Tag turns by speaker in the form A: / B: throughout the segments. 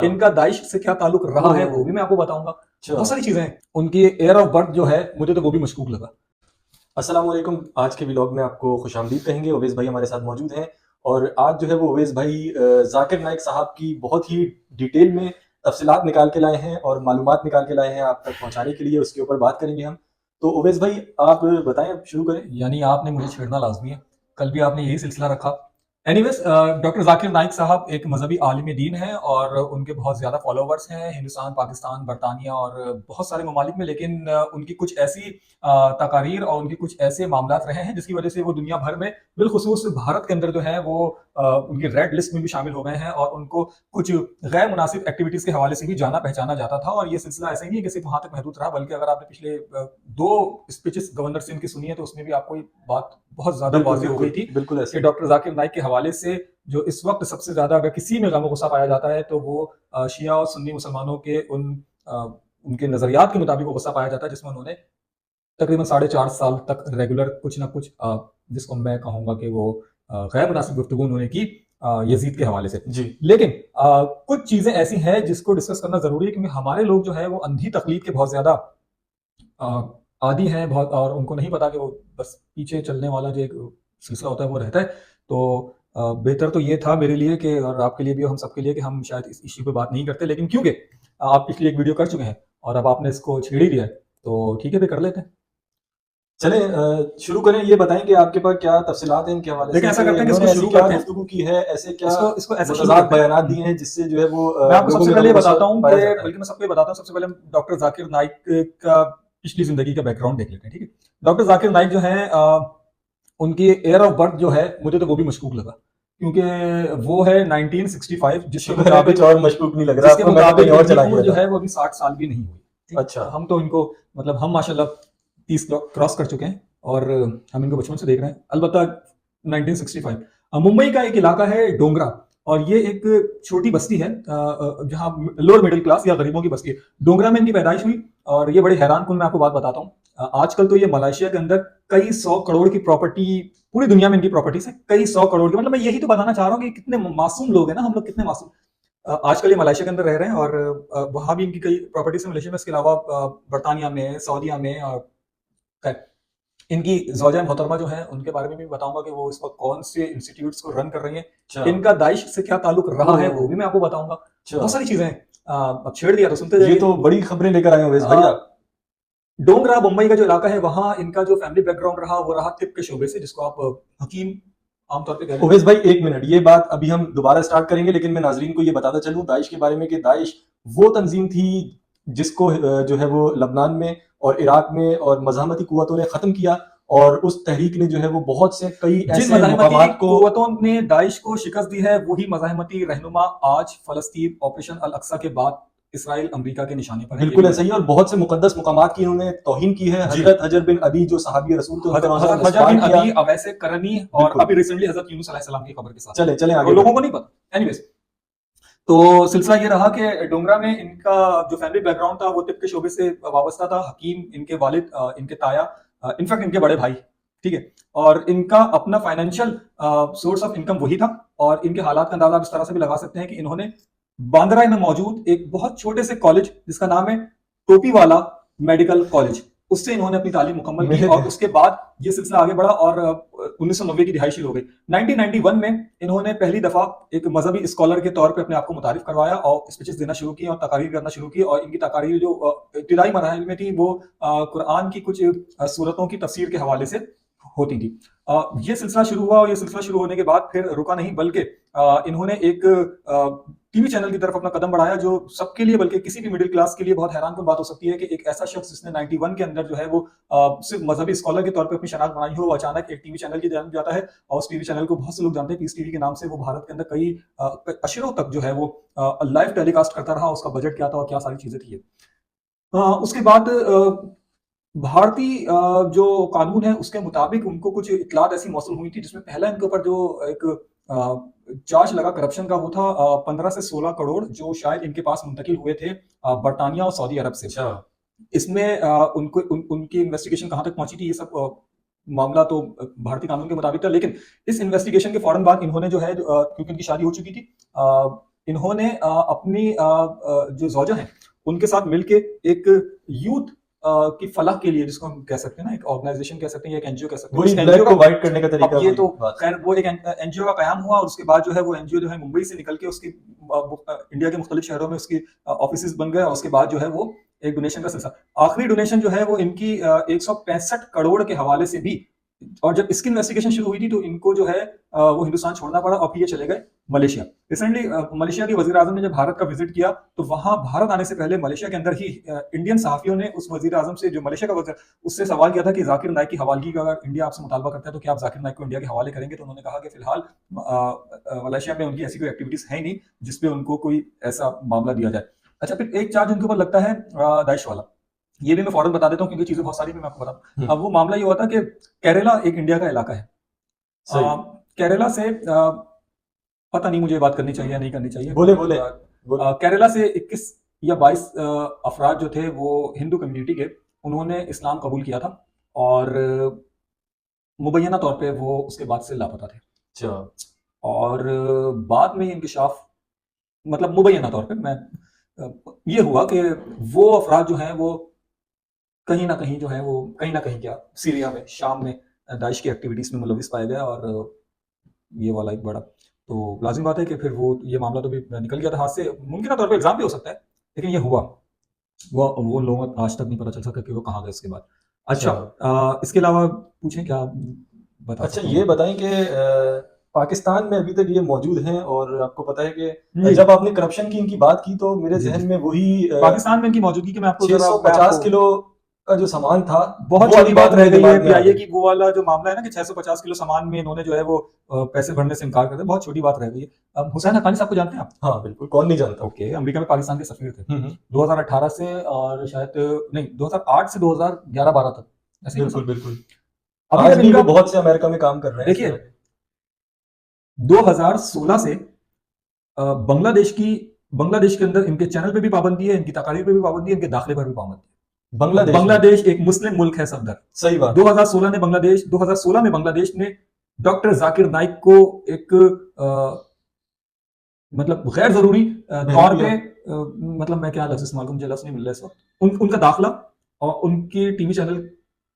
A: इनका दाइश से क्या ताल्लुक रहा है वो भी मैं आपको बताऊंगा। बहुत सारी चीजें हैं। उनकी एयर ऑफ बर्थ जो है मुझे तो वो भी मशकूक लगा।
B: अस्सलाम वालेकुम। आज के व्लॉग में आपको खुशामदीद कहेंगे। ओवैस भाई हमारे साथ मौजूद हैं और आज जो है वो ओवैस भाई जाकिर नाइक साहब की बहुत ही डिटेल में तफसीलात निकाल के लाए हैं और मालूमात निकाल के लाए हैं आप तक पहुंचाने के लिए। उसके ऊपर बात करेंगे हम। तो ओवैस भाई आप बताएं, अब शुरू करें।
A: यानी आपने मुझे छेड़ना लाजमी है, कल भी आपने यही सिलसिला रखा। एनीवेज, डॉक्टर जाकिर नाइक साहब एक मजहबी आलिम दीन है और उनके बहुत ज़्यादा फॉलोवर्स हैं हिंदुस्तान, पाकिस्तान, बरतानिया और बहुत सारे ममालिक में। लेकिन उनकी कुछ ऐसी तकारीर और उनके कुछ ऐसे मामलात रहे हैं जिसकी वजह से वो दुनिया भर में, बिलखुसूस भारत के अंदर जो है वो उनकी रेड लिस्ट में भी शामिल हो गए हैं और उनको कुछ गैर मुनासिब एक्टिविटीज़ के हवाले से भी जाना पहचाना जाता था। और ये सिलसिला ऐसे नहीं है कि सिर्फ वहाँ तक महदूद रहा, बल्कि अगर आपने पिछले 2 स्पीचेस गवर्नर से इनकी सुनी है तो उसमें भी आपको ये बात बहुत ज़्यादा वाज़ेह हो गई थी
B: बिल्कुल
A: कि
B: ऐसे।
A: डॉक्टर जाकिर नाइक के हवाले से जो इस वक्त सबसे ज़्यादा अगर किसी में गम-ओ-गुस्सा पाया जाता है तो वो शिया और सुन्नी मुसलमानों के उनके नज़रियात के मुताबिक वो गुस्सा पाया जाता है, जिसमें उन्होंने तकरीबन 4.5 साल तक रेगुलर कुछ ना कुछ जिसको मैं कहूँगा कि वो गैर मुनासिब गुफ्तगू उन्होंने की यजीद के हवाले से।
B: जी।
A: लेकिन कुछ चीज़ें ऐसी हैं जिसको डिस्कस करना ज़रूरी है, क्योंकि हमारे लोग जो है वो अंधी तकलीद के बहुत ज़्यादा आदी हैं बहुत, और उनको नहीं पता कि वो बस पीछे चलने वाला जो एक सिलसिला होता है वो रहता है। तो बेहतर तो ये था मेरे लिए कि, और आपके लिए भी, हम सबके लिए, कि हम शायद इस इश्यू पे बात नहीं करते। लेकिन क्योंकि आप पिछली एक वीडियो कर चुके हैं और अब आपने इसको छेड़ ही दिया है, तो ठीक है, फिर कर लेते हैं।
B: चलें शुरू करें। ये बताएं कि आपके पास क्या तफसीलात हैं इनके हवाले से।
A: देखिए, ऐसा करते हैं कि इसको
B: इन्होंने ऐसी
A: शुरू
B: क्या
A: करते हैं।
B: गुफ्तगू की है, ऐसे क्या
A: इसको ऐसे शुरू
B: मुतज़ाद
A: करते हैं।
B: बयानात दिए हैं जिससे जो है वो
A: मैं आपको
B: लोगों
A: सबसे
B: में
A: पहले ये
B: गम-ओ-गुस्सा
A: बताता हूँ
B: पाया
A: कि,
B: जाता है।
A: बल्कि मैं सबको ये बताता हूँ, सबसे पहले हम डॉक्टर जाकिर नाइक का पिछली जिंदगी का बैकग्राउंड देख लेते हैं, ठीक है। डॉक्टर जाकिर नाइक जो है उनकी एयर ऑफ बर्थ जो है मुझे तो वो भी मशकूक लगा, क्योंकि वो है 1965, जिसके
B: शुक्र है
A: मुताबिक
B: कुछ और मशकूक नहीं लग रहा
A: जिसके
B: आपको, मैं तो
A: मुताबिक
B: कहीं और
A: इनकी
B: चला
A: उम्र
B: गया
A: जो
B: था।
A: है वो अभी 60 साल भी नहीं हुई। ठीक?
B: अच्छा।
A: हम तो इनको, मतलब हम माशाल्लाह 30 क्रॉस कर चुके हैं और हम इनको बचपन से देख रहे हैं। अलबत्ता 1965 मुंबई का एक इलाका है डोंगरा, और ये एक छोटी बस्ती है जहाँ लोअर मिडिल क्लास या गरीबों की बस्ती है। डोंगरा में इनकी पैदाइश हुई और ये बड़े हैरान कुन, मैं आपको बात बताता हूँ। आजकल तो ये मलेशिया के अंदर कई 100 करोड़ की प्रॉपर्टी, पूरी दुनिया में इनकी प्रॉपर्टीज है कई 100 करोड़ की। मतलब मैं यही तो बताना चाह रहा हूँ कि कितने मासूम लोग हैं ना हम लोग, कितने मासूम। आजकल ये मलेशिया के अंदर रह रहे हैं और वहां भी इनकी कई प्रॉपर्टीज है मलेशिया में। इसके अलावा बरतानिया में, सऊदीया में, और खैर, इनकी ज़ौजा मोहतरमा जो है उनके बारे में भी बताऊंगा कि वो इस वक्त कौन से इंस्टीट्यूट्स को रन कर रही हैं।
B: अच्छा।
A: इनका दाइश से क्या ताल्लुक रहा है वो भी मैं आपको बताऊंगा। बहुत सारी चीजें हैं। अब छेड़ दिया तो सुनते
B: ये
A: जाइए।
B: तो बड़ी खबरें लेकर आए हो ओवैस भाई आप।
A: डोंगरा मुंबई का जो इलाका है, वहां इनका जो फैमिली बैकग्राउंड रहा वो रहा तिब के शोबे से, जिसको आप हकीम आमतौर पर कह लेते हैं।
B: ओवैस भाई एक मिनट, ये बात अभी हम दोबारा स्टार्ट करेंगे, लेकिन मैं नाजरीन को ये बताता चलूं दाइश के बारे में कि दाइश वो तंजीम थी जिसको जो है वो लबनान में और इराक में और मज़ाहमती कुव्वतों ने ख़त्म किया, और उस तहरीक ने जो है वो बहुत से कई
A: जिन
B: ऐसे
A: मज़ाहमती
B: मुकामात को।
A: कुव्वतों ने दाइश को शिकस्त दी है, वही मज़ाहमती रहनुमा आज फलस्तीन ऑपरेशन अल अक्सा के बाद इसराइल अमरीका के निशाने पर है।
B: बिल्कुल ऐसा ही, और बहुत से मुकद्दस मुकामात की इन्होंने तौहीन की है।
A: जी।
B: हजरत हजर बिन अबी जो सहाबी रसूल थे, उनका
A: हजरत हजर
B: नस्वान
A: बिन
B: किया।
A: अबी, अवैसे करनी, और
B: बिल्कुल।
A: अभी रिसेंटली हजरत यूनुस अलैहिस्सलाम की खबर के साथ।
B: चले चले आगे
A: और लोगों को
B: बढ़ें।
A: नहीं पता। एनीवेज, तो सिलसिला ये रहा कि डोंगरा में इनका जो फैमिली बैकग्राउंड था वो तिब के शोबे से वाबस्ता था। हकीम इनके वालिद, इनके ताया, इनफैक्ट इनके बड़े भाई, ठीक है। और इनका अपना फाइनेंशियल सोर्स ऑफ इनकम वही था। और इनके हालात का अंदाजा आप इस तरह से भी लगा सकते हैं कि इन्होंने बांद्रा में मौजूद एक बहुत छोटे से कॉलेज जिसका नाम है टोपी वाला मेडिकल कॉलेज, उससे इन्होंने अपनी तालीम मुकम्मल की। और उसके बाद ये सिलसिला आगे बढ़ा और 1990 की रिहाई शुरू हो गई। 1991 में इन्होंने पहली दफा एक मजहबी स्कॉलर के तौर पे अपने आप को मुतारिफ करवाया और स्पीचेस देना शुरू की और तकारीर करना शुरू की। और इनकी तकारीर जो इब्तिदाई मराहिल में थी वो कुरान की कुछ सूरतों की तफसीर के हवाले से होती थी। ये सिलसिला शुरू हुआ और ये सिलसिला शुरू होने के बाद फिर रुका नहीं, बल्कि इन्होंने एक टीवी चैनल की तरफ अपना कदम बढ़ाया, जो सबके लिए, बल्कि किसी भी मिडिल क्लास के लिए बहुत हैरान कुन बात हो सकती है कि एक ऐसा शख्स जिसने 91 के अंदर जो है वो सिर्फ मजहबी स्कॉलर के तौर पे अपनी शनाख्त बनाई हो, वो अचानक एक टीवी चैनल की जानब जाता है। और उस टीवी चैनल को बहुत से लोग जानते हैं पीस टीवी के नाम से। वो भारत के अंदर कई अशरों तक जो है वो लाइव टेलीकास्ट करता रहा। उसका बजट क्या था और क्या सारी चीजें थी। उसके बाद भारतीय जो कानून है उसके मुताबिक उनको कुछ इतलात ऐसी मौसूल हुई थी, जिसमें पहला इनके ऊपर जो एक चार्ज लगा करप्शन का, वो था 15 से 16 करोड़ जो शायद इनके पास मुंतकिल हुए थे बरतानिया और सऊदी अरब से।
B: अच्छा।
A: इसमें उनकी इन्वेस्टिगेशन कहाँ तक पहुंची थी, ये सब मामला तो भारतीय कानून के मुताबिक था। लेकिन इस इन्वेस्टिगेशन के फौरन बाद इन्होंने जो है क्योंकि इनकी शादी हो चुकी थी, इन्होंने अपनी जो ज़ौजा हैं उनके साथ मिलके एक यूथ की फलाह के लिए, जिसको हम कह सकते हैं ना, एक ऑर्गेनाइजेशन कह सकते हैं या एक एनजीओ कह सकते हैं,
B: वही
A: उस
B: ब्लैक
A: एनजीओ
B: को
A: का,
B: व्हाइट करने का तरीका
A: अब ये
B: वही
A: तो
B: बात है।
A: खैर वो एक एनजीओ का कयाम हुआ और उसके बाद जो है वो एनजीओ जो है मुंबई से निकल के उसकी इंडिया के मुख्तलिफ शहरों में उसकी ऑफिस बन गए और उसके बाद जो है वो एक डोनेशन का सिलसिला, आखिरी डोनेशन जो है वो इनकी 165 करोड़ के हवाले से भी, और जब इसकी इन्वेस्टिगेशन शुरू हुई थी तो इनको जो है वो हिंदुस्तान छोड़ना पड़ा और फिर ये चले गए मलेशिया। रिसेंटली मलेशिया के वजीर आजम ने जब भारत का विजिट किया तो वहां भारत आने से पहले मलेशिया के अंदर ही इंडियन सहाफियों ने उस वजीर आजम से, जो मलेशिया का वजीर, उससे सवाल किया था कि जाकिर नाइक की हवालगी का अगर इंडिया आपसे मुतालबा करता है तो क्या आप जाकिर नाइक को इंडिया के हवाले करेंगे। तो उन्होंने कहा कि फिलहाल मलेशिया में उनकी ऐसी कोई एक्टिविटीज है ही नहीं जिसपे उनको कोई ऐसा मामला दिया जाए। अच्छा, फिर एक चार्ज उनके ऊपर लगता है दाइश वाला, ये भी मैं फौरन बता देता हूँ क्योंकि चीजें बहुत सारी भी मैं आपको बताऊँ। अब वो मामला ये हुआ था कि केरला एक इंडिया का इलाका है,
B: सही।
A: केरला से पता नहीं मुझे ये बात करनी चाहिए या नहीं करनी चाहिए,
B: बोले बोले बोले।
A: केरला से 21 या 22 अफराद जो थे वो हिंदू कम्युनिटी के, उन्होंने इस्लाम कबूल किया था और मुबैना तौर पे वो उसके बाद से लापता थे।
B: अच्छा।
A: और बाद में इंकशाफ, मतलब मुबैना तौर पे मैं ये हुआ कि वो अफराद जो हैं वो कहीं ना कहीं जो है वो कहीं ना कहीं क्या सीरिया में, शाम में दाइश की एक्टिविटीज में मुलविस पाया गया और ये वाला एक बड़ा, तो लाजिम बात है कि फिर वो ये मामला तो भी निकल गया था हाथ से, मुमकिन तौर पे एग्जाम भी हो सकता है, लेकिन ये हुआ, वो लोगों को आज तक नहीं पता चल सका कि वो कहाँ गए इसके बाद। अच्छा, इसके अलावा पूछें क्या बता
B: अच्छा,
A: सकता
B: ये
A: हूँ?
B: बताएं कि पाकिस्तान में अभी तक ये मौजूद हैं और आपको पता है कि
A: जी
B: जब आपने करप्शन की इनकी बात की तो मेरे
A: जी
B: जहन
A: जी,
B: में वही
A: पाकिस्तान में इनकी मौजूदगी के मैं आपको जरा, मैं
B: 650
A: आपको
B: किलो का जो सामान था
A: बहुत
B: वो
A: छोटी
B: वाली
A: बात
B: बात
A: रह
B: मेरे
A: गई है
B: दिमाग में आ
A: पीआईए
B: गई।
A: की, वो वाला जो मामला है ना कि 650 किलो सामान में इन्होंने जो है वो पैसे भरने से इनकार कर दिया, बहुत छोटी बात रह गई है। अब हुसैन हक्कानी साहब को जानते हैं आप?
B: हाँ बिल्कुल, कौन नहीं जानता।
A: ओके, अमेरिका में पाकिस्तान के सफीर थे
B: हम्म।
A: 2018 से, और शायद नहीं 2008 से 2011-12 तक, ऐसे ही ना
B: बिल्कुल
A: सर?
B: बिल्कुल।
A: अभी
B: आज
A: जब
B: भी
A: इनका
B: वो बहुत से अमेरिका में काम कर रहे हैं इस
A: देखिए
B: तरह के।
A: 2016 से बांग्लादेश की, बांग्लादेश के अंदर इनके चैनल पे भी पाबंदी है, इनकी तकारीर पे भी पाबंदी है, इनके दाखिले पर भी पाबंदी है।
B: बांग्लादेश में
A: बांग्लादेश एक मुस्लिम मुल्क है सफदर।
B: सही बात।
A: 2016 में बांग्लादेश ने डॉक्टर जाकिर नाइक को एक मतलब गैर जरूरी तौर पे मतलब मैं क्या लफ्ज इस्तेमाल करूं, मुझे लफ्ज नहीं मिल रहा इस वक्त, उनका दाखिला और उनके टीवी चैनल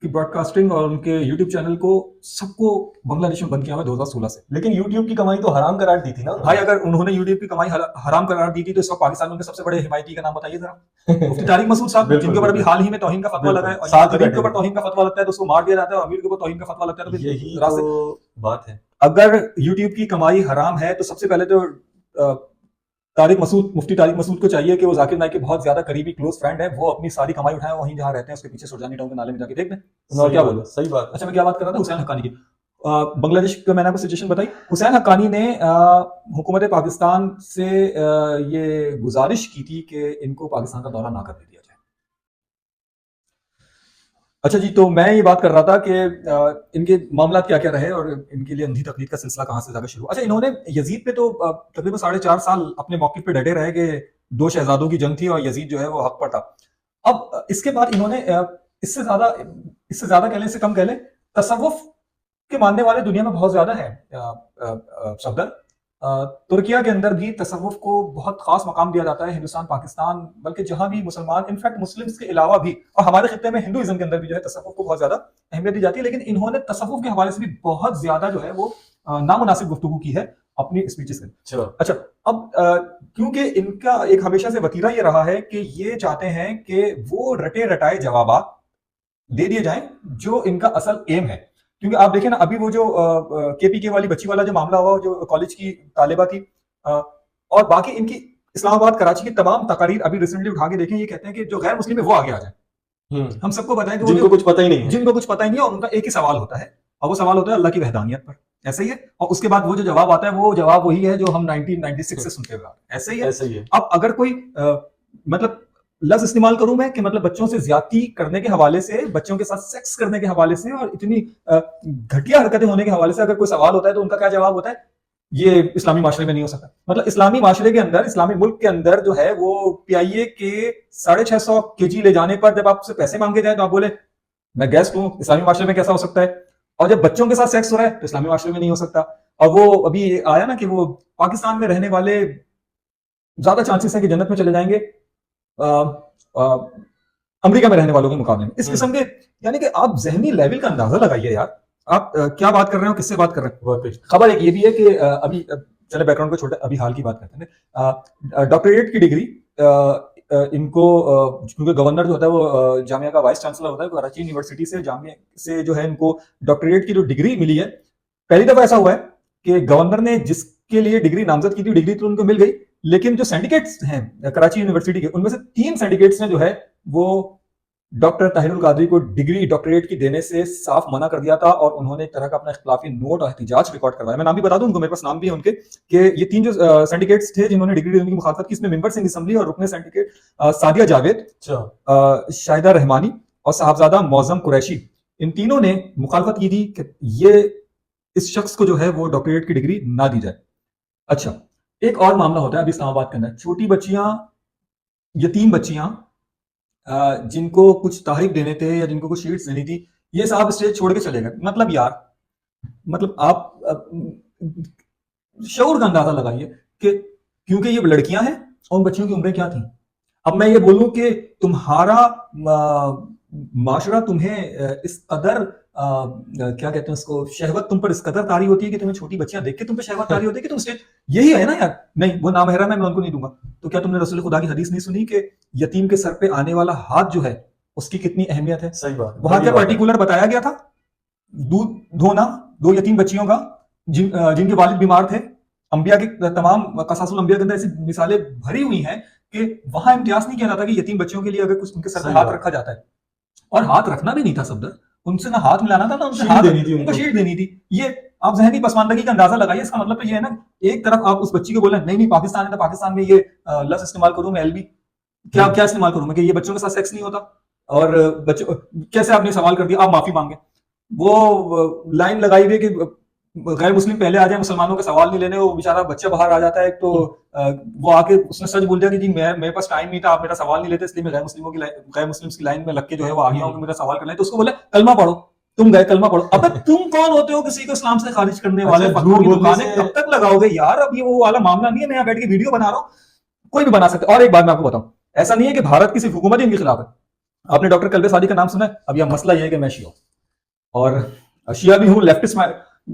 A: की ब्रॉडकास्टिंग और उनके यूट्यूब चैनल को सबको बांग्लादेश में बंद किया हुआ 2016 से।
B: लेकिन यूट्यूब की कमाई तो हराम करार दी थी ना
A: भाई
B: उन्होंने।
A: अगर उन्होंने यूट्यूब की कमाई हराम करार दी थी तो इस वक्त पाकिस्तान में उनके सबसे बड़े हिमायती का नाम बताइए जरा। मुफ्ती तारिक मसूद साहब,
B: बिल्कुल
A: जिनके ऊपर अभी
B: बिल्कुल
A: हाल ही में तौहीन का फतवा लगा है,
B: बिल्कुल,
A: और यहाँ
B: साथ ही
A: गरीब
B: बैठे
A: के ऊपर
B: थे।
A: तौहीन का फतवा लगता है तो उसको मार दिया जाता है, और अमीर के ऊपर तौहीन का फतवा लगता है तो फिर
B: यही
A: रास्ते,
B: तो बात है।
A: अगर यूट्यूब की कमाई हराम है तो सबसे पहले तो तारिक मसूद, मुफ्ती तारिक मसूद को चाहिए कि वो जाकिर नाइक के बहुत ज्यादा करीबी क्लोज फ्रेंड है, वो अपनी सारी कमाई उठाए वहीं जहां रहते हैं उसके पीछे सुरजानी टाउन के नाले में जाके देख लें। तो मैं और
B: सही
A: क्या
B: बात
A: बोलूं।
B: है, सही बात है।
A: अच्छा, मैं क्या बात कर रहा था, हुसैन हक्कानी की। बांग्लादेश का मैंने आपको सिचुएशन बताई। हुसैन हक्कानी ने हुकूमत पाकिस्तान से ये गुजारिश की थी कि इनको पाकिस्तान का दौरा ना करने दिया जाए। अच्छा जी, तो मैं ये बात कर रहा था कि इनके मामला क्या क्या रहे और इनके लिए अंधी तकलीफ का सिलसिला कहाँ से जाकर शुरू। अच्छा, इन्होंने यजीद पे तो तकरीबन 4.5 साल अपने मौके पे डटे रहे कि 2 शहजादों की जंग थी और यजीद जो है वो हक पर था। अब इसके बाद इन्होंने इससे ज्यादा कह लें, इससे कम कह लें, तसव्वुफ के मानने वाले दुनिया में बहुत ज्यादा है सफदर। तुर्किया के अंदर भी तसव्वुफ को बहुत खास मकाम दिया जाता है, हिंदुस्तान, पाकिस्तान, बल्कि जहां भी मुसलमान, इनफैक्ट मुस्लिम्स के अलावा भी, और हमारे खित्ते में हिंदुइज्म के अंदर भी जो है तसव्वुफ को बहुत ज्यादा अहमियत दी जाती है। लेकिन इन्होंने तसव्वुफ के हवाले से भी बहुत ज्यादा जो है वो नामुनासिब गुफ्तगू की है अपनी स्पीचेस में।
B: चलो
A: अच्छा, अब क्योंकि इनका एक हमेशा से वतीरा ये रहा है कि ये चाहते हैं कि वो रटे रटाए जवाबात दे दिए जाएं जो इनका असल एम है। क्योंकि आप देखें ना, अभी वो जो केपीके वाली बच्ची वाला जो मामला हुआ, जो कॉलेज की तालिबा थी, और बाकी इनकी इस्लामाबाद, कराची की तमाम तकारीर अभी रिसेंटली उठा के देखें, ये कहते हैं कि जो गैर मुस्लिम है वो आगे आ जाए। हम सबको बताएं कि वो
B: जिनको कुछ पता ही नहीं है।
A: जिनको कुछ पता ही नहीं है, और उनका एक ही सवाल होता है, और वो सवाल होता है अल्लाह की वहदानियत पर। ऐसा ही है। और उसके बाद वो जो जवाब आता है वो जवाब वही है जो हम 1996 से सुनते हुए आ रहे हैं। ऐसा ही है।
B: ऐसा ही है।
A: अब अगर कोई मतलब लफ्ज इस्तेमाल करूं मैं कि मतलब बच्चों से ज्यादती करने के हवाले से, बच्चों के साथ सेक्स करने के हवाले से, और इतनी घटिया हरकतें होने के हवाले से अगर कोई सवाल होता है तो उनका क्या जवाब होता है, ये इस्लामी माशरे में नहीं हो सकता। मतलब इस्लामी माशरे के अंदर, इस्लामी मुल्क के अंदर जो है वो पीआईए के 650 केजी ले जाने पर जब आपसे पैसे मांगे जाए तो आप बोले मैं गेस्ट हूं, इस्लामी माशरे में कैसा हो सकता है। और जब बच्चों के साथ सेक्स हो रहा है तो इस्लामी माशरे में नहीं हो सकता। और वो अभी आया ना कि वो पाकिस्तान में रहने वाले ज्यादा चांसेस है कि जन्नत में चले जाएंगे अमेरिका में रहने वालों के मुकाबले में। इस किस्म के, यानी कि आप जहनी लेवल का अंदाजा लगाइए यार, आप क्या बात कर रहे हो, किससे बात कर रहे हैं। खबर एक ये भी है कि अभी चले बैकग्राउंड को छोटे, अभी हाल की बात करते हैं। डॉक्टरेट की डिग्री इनको क्योंकि गवर्नर जो होता है वो जामिया का वाइस चांसलर होता है, कराची यूनिवर्सिटी से जामिया से जो है इनको डॉक्टरेट की जो डिग्री मिली है, पहली दफा ऐसा हुआ है कि गवर्नर ने जिसके लिए डिग्री नामजद की थी, डिग्री तो उनको मिल गई, लेकिन जो सिंडिकेट्स हैं कराची यूनिवर्सिटी के, उनमें से 3 सिंडिकेट्स ने जो है वो डॉक्टर ताहिरुल कादरी को डिग्री डॉक्टरेट की देने से साफ मना कर दिया था, और उन्होंने एक तरह का अपना इख्तिलाफी नोट और एहतिजाज रिकॉर्ड करवाया। मैं नाम भी बता दूं उनको, मेरे पास नाम भी है उनके, कि ये 3 जो सिंडिकेट्स थे जिन्होंने डिग्री देने की मुखालफत की, इसमें मेंबर सिंह असम्बली और रुकने सिंडिकेट सादिया जावेद, शाहिदा रहमानी और साहबजादा मौजम कुरैशी, इन तीनों ने मुखालफत की थी कि ये इस शख्स को जो है वो डॉक्टरेट की डिग्री ना दी जाए। अच्छा, एक और मामला होता है अभी इस्लामाबाद के अंदर, छोटी बच्चियां, यतीम बच्चियां जिनको कुछ तारीफ देने थे या जिनको कुछ शीट्स देनी थी, ये साहब स्टेज छोड़ के चले गए। मतलब यार, मतलब आप शऊर का अंदाजा लगाइए कि क्योंकि ये लड़कियां हैं और उन बच्चियों की उम्रें क्या थी। अब मैं ये बोलूं कि तुम्हारा माशरा तुम्हें इस कदर क्या कहते हैं उसको, शहवत तुम पर इस कदर तारी होती है कि तुम्हें छोटी बच्चियां देख के तुम पे शहवत तारी होती है कि तुम स्टेज, यही है ना यार। नहीं, वो नामहरम है, मैं उनको नहीं दूंगा। तो क्या तुमने रसूल खुदा की हदीस नहीं सुनी कि यतीम के सर पे आने वाला हाथ जो है उसकी कितनी अहमियत है।
B: सही बात,
A: वहां क्या पर्टिकुलर बताया गया था, दूध धोना 2 यतीम बच्चियों का जिनके वालिद बीमार थे। अंबिया के तमाम कसासुल अंबिया के अंदर ऐसी मिसालें भरी हुई हैं कि वहां इम्तियाज नहीं किया जाता कि यतीम बच्चियों के लिए अगर कुछ उनके सर पे हाथ रखा जाता है, और हाथ रखना भी नहीं था सफदर, उनसे ना हाथ मिलाना था ना उनसे हाथ देनी थी, उनको शीट देनी थी। ये आप जहनी पसमानदगी का अंदाजा लगाइए। इसका मतलब तो ये है ना, एक तरफ आप उस बच्ची को बोले नहीं नहीं पाकिस्तान है तो पाकिस्तान में ये लफ्ज इस्तेमाल करूं मैं, एलबी क्या क्या इस्तेमाल करूं मैं कि ये बच्चों के साथ सेक्स नहीं होता, और बच्चों कैसे आपने सवाल कर दिया, आप माफी मांगे। वो लाइन लगाई हुई कि गैर मुस्लिम पहले आ जाए, मुसलमानों के सवाल नहीं लेने, वो बेचारा बच्चा बाहर आ जाता है तो वो आके उसने सच बोल दिया कि जी मेरे पास टाइम नहीं था, आप मेरा सवाल नहीं लेते, इसलिए मैं गैर मुस्लिम्स की लाइन में लग के जो है वो आ गया हूं कि मेरा सवाल कर लें। तो उसको बोले कलमा पढ़ो, तुम गए कलमा पढ़ो। अब तुम कौन होते हो किसी को इस्लाम से खारिज करने वाले, दुकानें कब तक लगाओगे यार। अब ये वो वाला मामला नहीं है, मैं यहाँ बैठ के वीडियो बना रहा हूँ, कोई भी बना सकता है। और एक बात मैं आपको बताऊं, ऐसा नहीं है कि भारत की सिर्फ हुकूमत ही इनके खिलाफ है। आपने डॉक्टर कल्बे सादी का नाम सुना है? अब यह मसला यह है कि मैं शिया और शिया भी हूँ, लेफ्टिस्ट।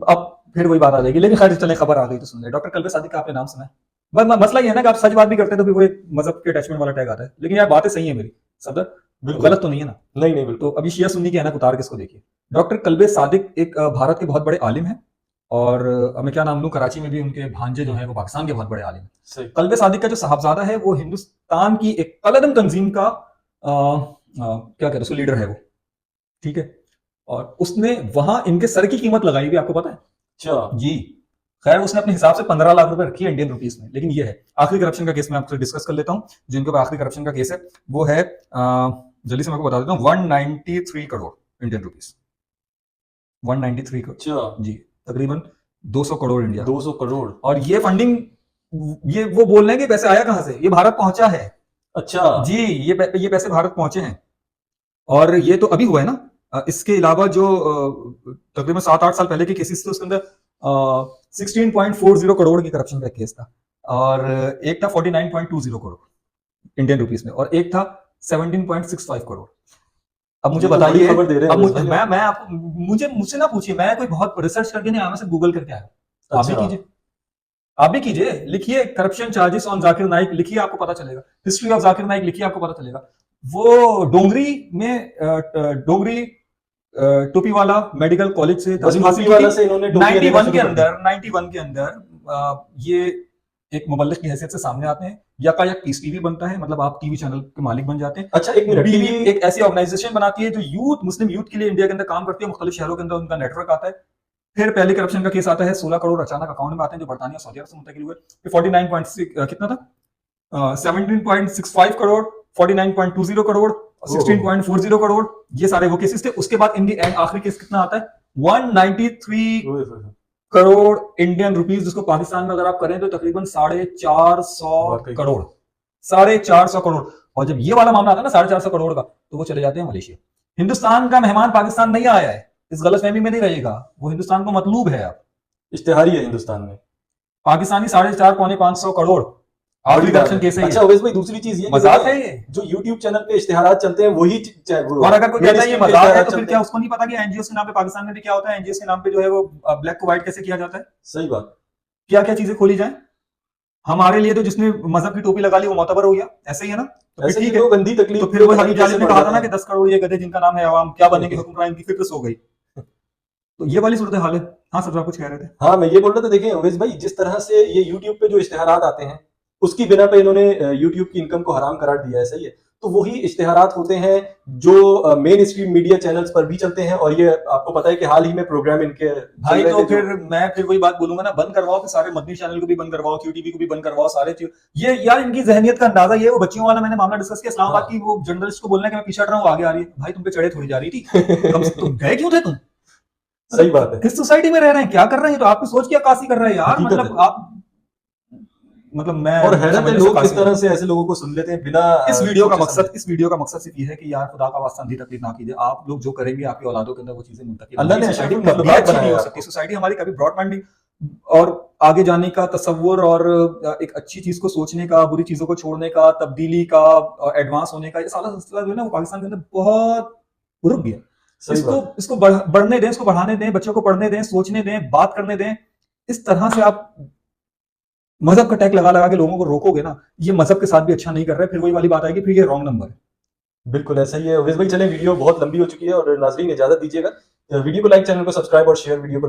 A: अब फिर वही बात आ जाएगी, लेकिन खैर चले, खबर आ गई तो सुन ले। डॉक्टर कल्बे सादिक का आपने नाम सुना है? बस मसला ये है ना कि आप सच बात भी करते हैं तो फिर वो एक मजहब के अटैचमेंट वाला टैग आता है। लेकिन यार बातें सही है मेरी, सदर गलत तो नहीं है ना?
B: नहीं नहीं बिल्कुल।
A: तो अभी शिया सुन्नी की है ना, उतार के इसको देखिए। डॉक्टर कल्बे सादिक एक भारत के बहुत बड़े आलिम हैं, और मैं क्या नाम लूं, कराची में भी उनके भांजे जो हैं वो पाकिस्तान के बहुत बड़े आलिम हैं। कल्बे सादिक का जो साहबजादा है वो हिंदुस्तान की एक कलदम तंजीम का क्या कहते हैं लीडर है वो, ठीक है। और उसने वहां इनके सर की कीमत लगाई हुई, आपको पता है? अच्छा जी। खैर उसने अपने हिसाब से 15 लाख रुपए रखी है इंडियन रुपीस में। लेकिन ये है आखिरी करप्शन का केस, मैं आपसे डिस्कस कर लेता हूं। जिनके पास आखिरी करप्शन का केस है वो है जल्दी से मैं आपको बता देता हूं, 193 करोड़ इंडियन रुपीस, 193 करोड़। अच्छा जी, तकरीबन 200 करोड़ इंडिया, 200 करोड़। और ये फंडिंग, ये वो बोल रहे हैं कि पैसे आया कहां से, ये भारत पहुंचा है। अच्छा जी, ये पैसे भारत पहुंचे हैं, और ये तो अभी हुआ है ना। इसके अलावा जो तकरीबन 7-8 साल पहले के केसेस थे, उसके अंदर 16.40 करोड़ की करप्शन का केस था, और एक था 49.20 करोड़ इंडियन रुपीस में, और एक था 17.65 करोड़। अब मुझे बताइए, अब मैं आपको, मुझसे ना पूछिए, मैं कोई बहुत रिसर्च करके नहीं आया, मैं सिर्फ गूगल करके आया। आप भी कीजिए, आप भी कीजिए, लिखिए corruption charges on Zakir Naik, लिखिए आपको पता चलेगा। हिस्ट्री ऑफ जाकिर नाइक लिखिए, आपको पता चलेगा। वो डोंगरी में डोंगरी टोपी वाला मेडिकल कॉलेज से 91 के अंदर ये एक मुबल्लिग की हैसियत से सामने आते हैं। यकायक पीस टीवी बनता है, मतलब आप टीवी चैनल के मालिक बन जाते हैं। अच्छा, एक मिनट, टीवी एक ऐसी ऑर्गेनाइजेशन बनाती है जो यूथ, मुस्लिम यूथ के लिए इंडिया के अंदर काम करती है, मुख्तलिफ शहरों के अंदर उनका नेटवर्क आता है। फिर पहले करप्शन का केस आता है, 16 करोड़ अचानक अकाउंट में आते हैं जो बरतानिया सऊदी अरब से मुंतकिल हुए। फिर 49.6 कितना था, 17.65 करोड़, 49.20 करोड़, 16.40 करोड़, ये सारे वो केसेस थे। उसके बाद इन दी एंड आखिरी केस कितना आता है, 193 करोड़ इंडियन रुपीस, जिसको पाकिस्तान में अगर आप करें तो तकरीबन 450 करोड़, 450 करोड़। और जब ये वाला मामला आता है ना 450 करोड़ का, तो वो चले जाते हैं मलेशिया। हिंदुस्तान का मेहमान पाकिस्तान नहीं आया है, इस गलतफहमी में नहीं रहेगा, वो हिंदुस्तान को मतलूब है। अब इश्तिहारी है हिंदुस्तान में, पाकिस्तानी 4.5 पौने 500 करोड़ आखिरी
B: बड़ी बात
A: करप्शन
B: है।
A: केस है
B: अच्छा
A: ये,
B: अवैस भाई दूसरी चीज ये कि
A: मजाक
B: देखिए,
A: है ये।
B: जो YouTube चैनल पे इश्तिहारात चलते हैं वही
A: और अगर कोई कहता है ये
B: mainstream पे
A: मजाक है
B: इश्तिहारात
A: तो फिर
B: चलते
A: क्या
B: हैं।
A: उसको नहीं पता कि एनजीओ के नाम पे पाकिस्तान में भी क्या होता है, एनजीओ के नाम पे जो है वो ब्लैक को व्हाइट कैसे किया जाता है,
B: सही बात।
A: क्या क्या चीजें खोली जाए। हमारे लिए तो जिसने मजहब की टोपी लगा ली वो मोतबर हो गया, ऐसे ही है ना, तो फिर
B: ऐसे
A: ठीक
B: भी
A: है।
B: लोग अंधी तकलीफ
A: तो फिर
B: पे
A: वो
B: पता
A: हबीब
B: नहीं कैसे
A: जालिब ने
B: बढ़
A: कहा था
B: जाते
A: ना कि
B: हैं।
A: 10 करोड़ ये गधे जिनका नाम है अवाम क्या बनेंगे हुक्मरान, इनकी फिक्र सो गई। तो ये वाली सूरत हाल है। हाँ सर, आप कुछ कह रहे थे।
B: हाँ मैं ये बोल रहा था, देखिए अवैस भाई जिस तरह से ये यूट्यूब पे जो इश्तिहारात आते हैं उसकी बिना पे इन्होंने यूट्यूब की इनकम को हराम करार दिया है, सही है। तो वही इश्तिहारात होते हैं जो मेन स्ट्रीम मीडिया चैनल्स पर भी चलते हैं, और ये आपको पता है कि हाल ही में प्रोग्राम इनके चल
A: भाई
B: रहे
A: तो
B: थे
A: फिर
B: जो
A: मैं फिर वही बात बोलूंगा ना, बंद करवाओ फिर सारे मदनी चैनल को भी बंद करवाओ, क्यूटीवी को भी बंद करवाओ, सारे चीज। ये यार इनकी जहनियत का अंदाजा ये है, वो बच्चियों वाला मैंने मामला डिस्कस किया इस्लामाबाद
B: हाँ
A: की, वो जर्नलिस्ट को बोलना है कि मैं पीछे हट रहा हूँ, आगे आ रही है। भाई तुम पे चढ़े थोड़ी जा रही थी, कम से तुम गए क्यों थे तुम?
B: सही बात है,
A: किस सोसाइटी में रह रहे हैं, क्या कर रहे हैं, तो आपकी सोच की अक्कासी कर रहा है यार।
B: हकीकत
A: मतलब
B: है।
A: आप, मतलब मैं
B: और हैरत है
A: समझने से
B: लोग किस
A: कासिर हूं।
B: तरह से ऐसे लोगों को सुन लेते हैं बिना
A: इस वीडियो का
B: सोचे
A: मकसद
B: समझे।
A: इस वीडियो का मकसद सिर्फ ये है कि यार खुदा का वास्ता अंधी तकलीफ ना कीजिए। आप लोग जो करेंगे आपकी औलादों के अंदर वो चीजें मुंतकिल
B: अल्लाह
A: होंगी।
B: ने
A: सोसाइटी
B: अशरफुल
A: कभी
B: मखलूकात
A: अच्छी नहीं
B: बनाया
A: हो
B: है
A: सकती,
B: आपको।
A: सोसाइटी हमारी कभी ब्रॉड माइंडिंग और आगे जाने का तसव्वुर और एक अच्छी चीज को सोचने का, बुरी चीजों को छोड़ने का, तब्दीली का, एडवांस होने का, ये सारा सिलसिला जो है ना वो पाकिस्तान के अंदर बहुत रुक गया।
B: सही
A: इसको
B: बात
A: इसको बढ़ने दें, इसको बढ़ाने दें, बच्चों को पढ़ने दें, सोचने दें, बात करने दें। इस तरह से आप मजहब का टैग लगा लगा के लोगों को रोकोगे ना, ये मजहब के साथ भी अच्छा नहीं कर रहे, फिर वही वाली बात आएगी, फिर ये रॉन्ग नंबर है।
B: है, बिल्कुल ऐसा ही है। अवैस भाई चले, वीडियो बहुत लंबी हो चुकी है और नाजरीन इजाजत दीजिएगा। वीडियो को लाइक, चैनल को सब्सक्राइब और शेयर वीडियो को